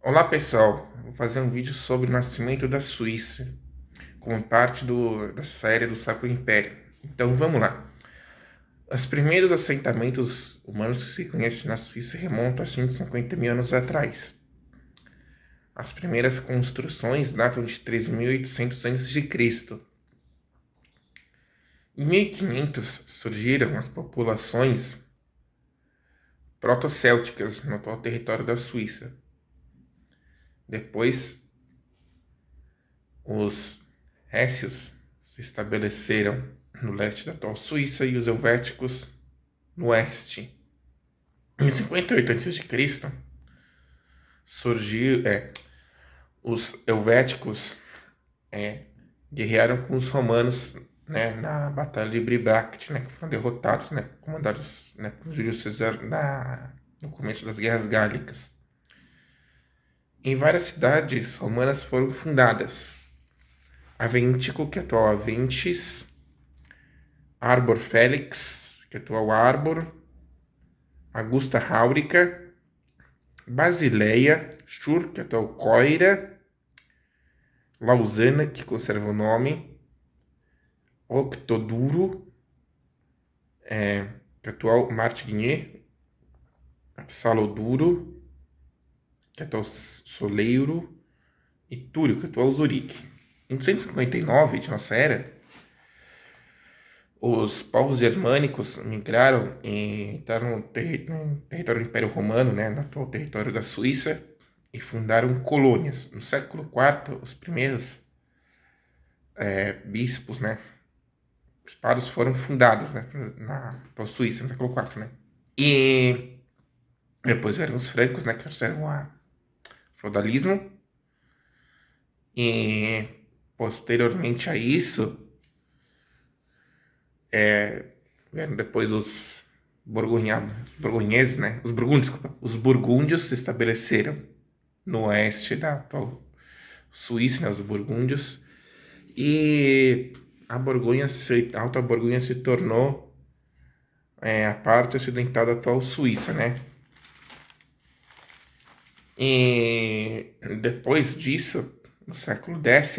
Olá pessoal, vou fazer um vídeo sobre o nascimento da Suíça, como parte da série do Sacro Império. Então vamos lá. Os primeiros assentamentos humanos que se conhecem na Suíça remontam a 150 mil anos atrás. As primeiras construções datam de 3.800 a.C. Em 1500 surgiram as populações proto-célticas no atual território da Suíça. Depois, os Hécios se estabeleceram no leste da atual Suíça e os Helvéticos no oeste. Em 58 a.C., surgiu, os Helvéticos guerrearam com os romanos, né, na Batalha de Bribact, né, que foram derrotados, né, comandados, né, por Júlio César no começo das Guerras Gálicas. Em várias cidades romanas foram fundadas. Aventico, que é atual Aventis, Arbor Felix, que é atual Arbor, Augusta Raurica, Basileia, Chur, que é atual Coira, Lausana, que conserva o nome, Octoduro, que é atual Martigny, Saloduro, que é atual Soleiro, e Túrio, que é atual Zurique. Em 259 de nossa era, os povos germânicos migraram e entraram no território do Império Romano, né, no atual território da Suíça, e fundaram colônias. No século IV, os primeiros bispos, né, bispados foram fundados, né, na atual Suíça, no século IV, né. E depois vieram os francos, né, que trouxeram o feudalismo. E posteriormente a isso, vieram depois os borgonheses, né? Os burgúndios se estabeleceram no oeste da atual Suíça, né? Os burgúndios. E a Alta Borgonha se tornou a parte ocidental da atual Suíça, né? E depois disso, no século X,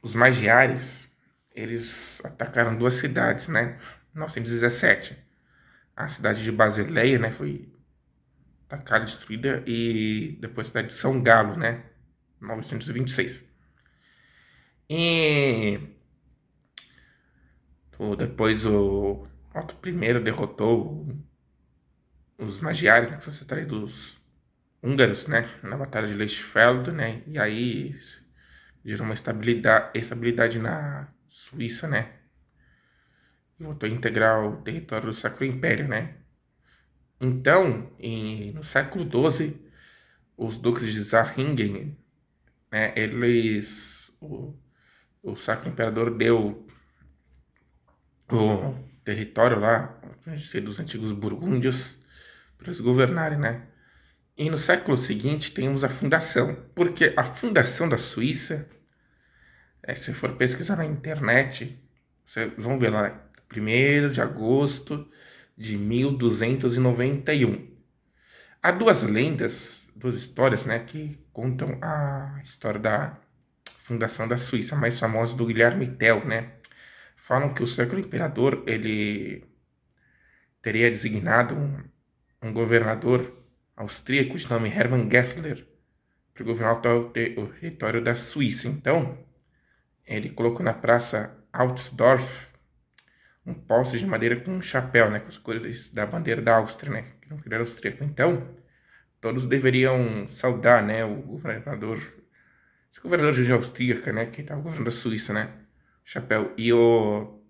os magiares, eles atacaram duas cidades, né? Em 1917. A cidade de Basileia, né, foi atacada, destruída, e depois a cidade de São Galo, né, 1926. E depois o Otto I derrotou os magiares, né, que são cidades dos húngaros, né, na Batalha de Lechfeld, né, e aí gerou uma estabilidade na Suíça, né, e voltou a integrar o território do Sacro Império, né. Então, no século XII, os duques de Zähringen, né, o Sacro Imperador deu o território lá, dos antigos burgúndios, para eles governarem, né. E no século seguinte temos a fundação, porque a fundação da Suíça, se for pesquisar na internet, vocês vão ver lá, 1º de agosto de 1291. Há duas lendas, duas histórias, né, que contam a história da fundação da Suíça, mais famosa do Guilherme Tell, né. Falam que o Sacro Imperador, ele teria designado um governador austríaco de nome Hermann Gessler para governar o território da Suíça. Então, ele colocou na praça Altdorf um poste de madeira com um chapéu, né, com as cores da bandeira da Áustria, né, que não era austríaco. Então, todos deveriam saudar, né, o governador, esse governador de austríaca, né, que estava governando a Suíça, né, chapéu. E o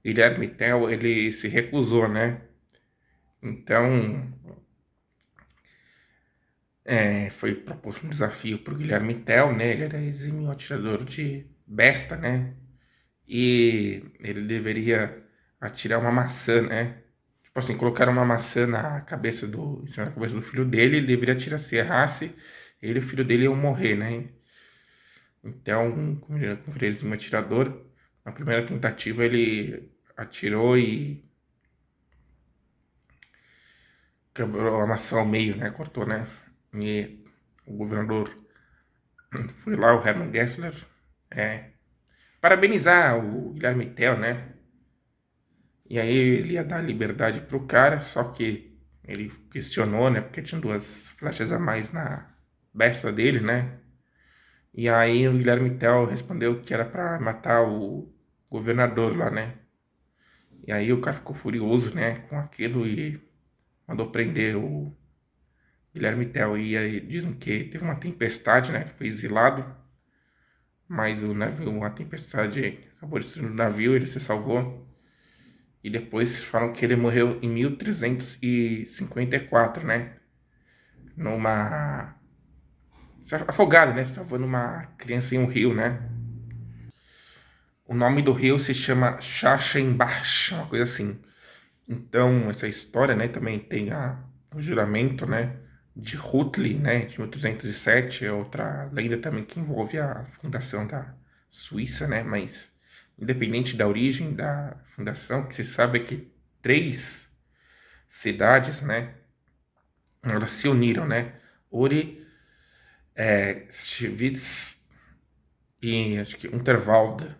Guilherme Tell, ele se recusou, né. Então, foi proposto um desafio para o Guilherme Tell, né, ele era exímio atirador de besta, né, e ele deveria atirar uma maçã, né, tipo assim, colocar uma maçã em cima da cabeça do filho dele, ele deveria atirar, se errasse, ele e o filho dele iam morrer, né. Então, como ele era exímio atirador, na primeira tentativa ele atirou e quebrou a maçã ao meio, né? Cortou, né? E o governador foi lá, o Hermann Gessler, parabenizar o Guilherme Tell, né? E aí ele ia dar liberdade pro cara, só que ele questionou, né? Porque tinha 2 flechas a mais na besta dele, né? E aí o Guilherme Tell respondeu que era pra matar o governador lá, né? E aí o cara ficou furioso, né? Com aquilo e mandou prender o Guilherme Tell. E aí dizem que teve uma tempestade, né? Ele foi exilado, mas o navio, uma tempestade acabou destruindo o navio, ele se salvou. E depois falam que ele morreu em 1354, né? Numa... Afogado, né? Salvando uma criança em um rio, né? O nome do rio se chama Schachenbach, uma coisa assim. Então, essa história, né? Também tem o juramento, né? De Rutli, né? De 1307, é outra lenda também que envolve a fundação da Suíça, né? Mas, independente da origem da fundação, o que se sabe é que 3 cidades, né? Elas se uniram, né? Uri, Schwitz e acho que Unterwalde,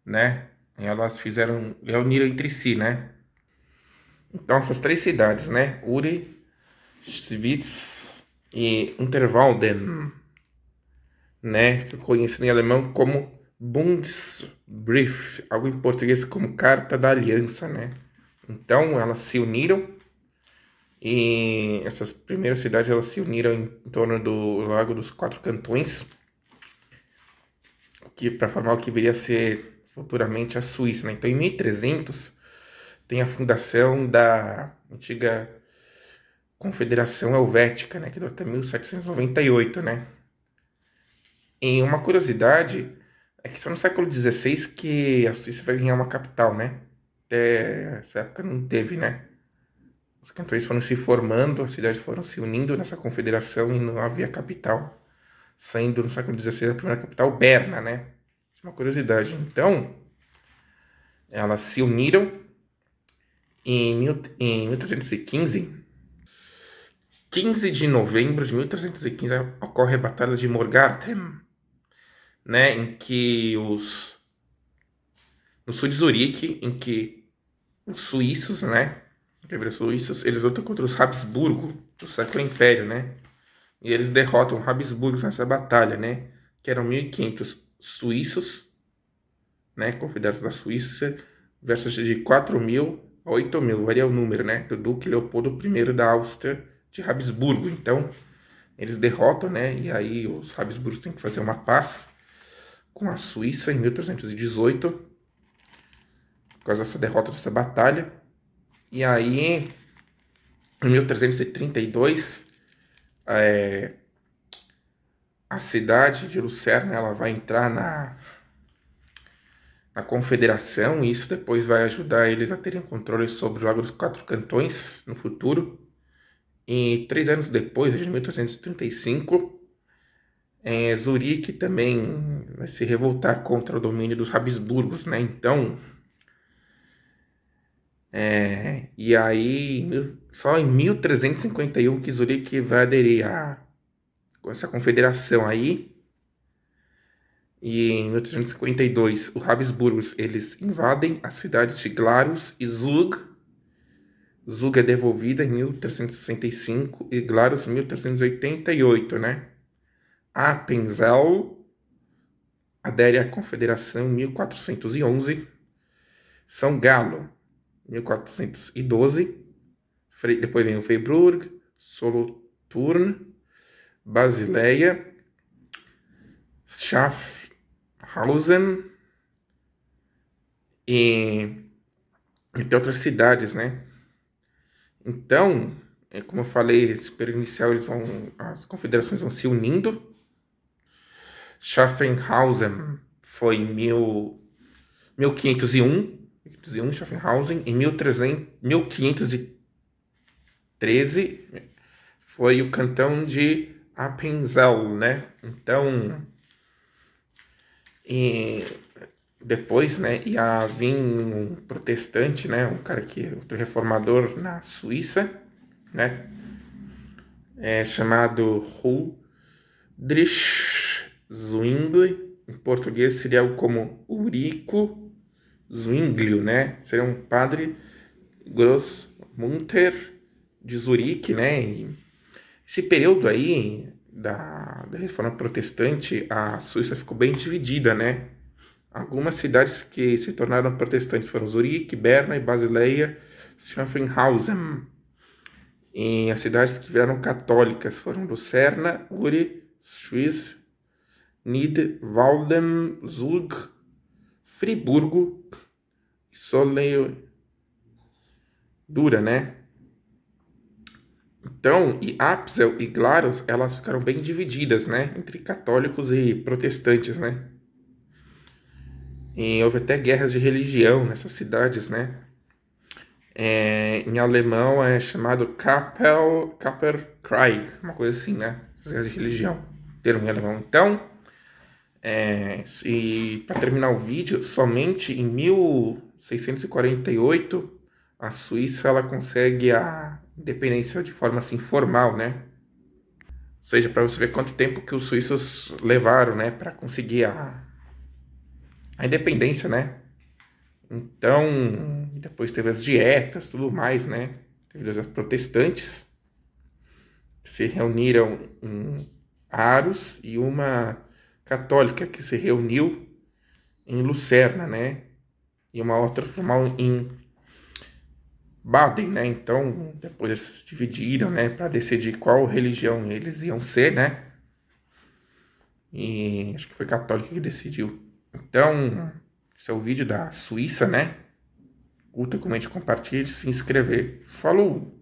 né? E elas reuniram entre si, né? Então essas 3 cidades, né? Uri, Schwitz e Unterwalden, né? Conhecido em alemão como Bundesbrief, algo em português como Carta da Aliança, né? Então elas se uniram. E essas primeiras cidades elas se uniram em torno do Lago dos Quatro Cantões, que para formar o que viria a ser futuramente a Suíça, né? Então, em 1300 tem a fundação da antiga Confederação Helvética, né? Que dura até 1798, né? E uma curiosidade é que só no século XVI que a Suíça vai ganhar uma capital, né? Até essa época não teve, né? Os cantões foram se formando, as cidades foram se unindo nessa confederação e não havia capital. Saindo no século XVI a primeira capital, Berna, né? Isso é uma curiosidade. Então, elas se uniram em 1315. 15 de novembro de 1315 ocorre a Batalha de Morgarten, né? Em que no sul de Zurique, em que os suíços, né? Os suíços, eles lutam contra os Habsburgo, do Sacro Império, né? E eles derrotam os Habsburgos nessa batalha, né? Que eram 1.500 suíços, né? Confederados da Suíça, versus de 4.000 a 8.000, varia o número, né? Do Duque Leopoldo I da Áustria de Habsburgo. Então, eles derrotam, né? E aí os Habsburgos têm que fazer uma paz com a Suíça em 1318, por causa dessa derrota, dessa batalha. E aí, em 1332, a cidade de Lucerna ela vai entrar na confederação, e isso depois vai ajudar eles a terem controle sobre o Lago dos Quatro Cantões no futuro. E 3 anos depois, em 1335, Zurique também vai se revoltar contra o domínio dos Habsburgos, né? Então, e aí, só em 1351 que Zurique vai aderir a essa confederação aí. E em 1352, os Habsburgos eles invadem as cidades de Glarus e Zug. Zug é devolvida em 1365 e Glarus em 1388, né? Appenzell adere à Confederação em 1411. São Galo, 1412. Depois vem o Freiburg, Solothurn, Basileia, Schaffhausen e tem outras cidades, né? Então, como eu falei, esse período inicial as confederações vão se unindo. Schaffhausen foi em 1501, Schaffhausen. Em 1513 foi o cantão de Appenzell, né? Então, e depois, né, ia vir um protestante, né, outro reformador na Suíça, né? É chamado Huldrych Zwingli, em português seria algo como Ulrico Zwinglio, né? Seria um padre Grossmünster de Zurique, né? E esse período aí da Reforma Protestante, a Suíça ficou bem dividida, né? Algumas cidades que se tornaram protestantes foram Zurique, Berna e Basileia, Schaffhausen. E as cidades que viraram católicas foram Lucerna, Uri, Schwyz, Nidwalden, Zug, Friburgo e Soleil Dura, né? Então, e Apsel e Glarus, elas ficaram bem divididas, né? Entre católicos e protestantes, né? E houve até guerras de religião nessas cidades, né? Em alemão é chamado Kapperkrieg, uma coisa assim, né? Guerras de religião, termo em alemão. Então, e para terminar o vídeo, somente em 1648 a Suíça ela consegue a independência de forma assim formal, né? Ou seja, para você ver quanto tempo que os suíços levaram, né, para conseguir a independência, né? Então, depois teve as dietas, tudo mais, né? Teve os protestantes que se reuniram em Aros e uma católica que se reuniu em Lucerna, né? E uma outra formal em Baden, né? Então, depois eles se dividiram, né? Para decidir qual religião eles iam ser, né? E acho que foi católico que decidiu. Então, esse é o vídeo da Suíça, né? Curta, comente, compartilhe, se inscrever. Falou!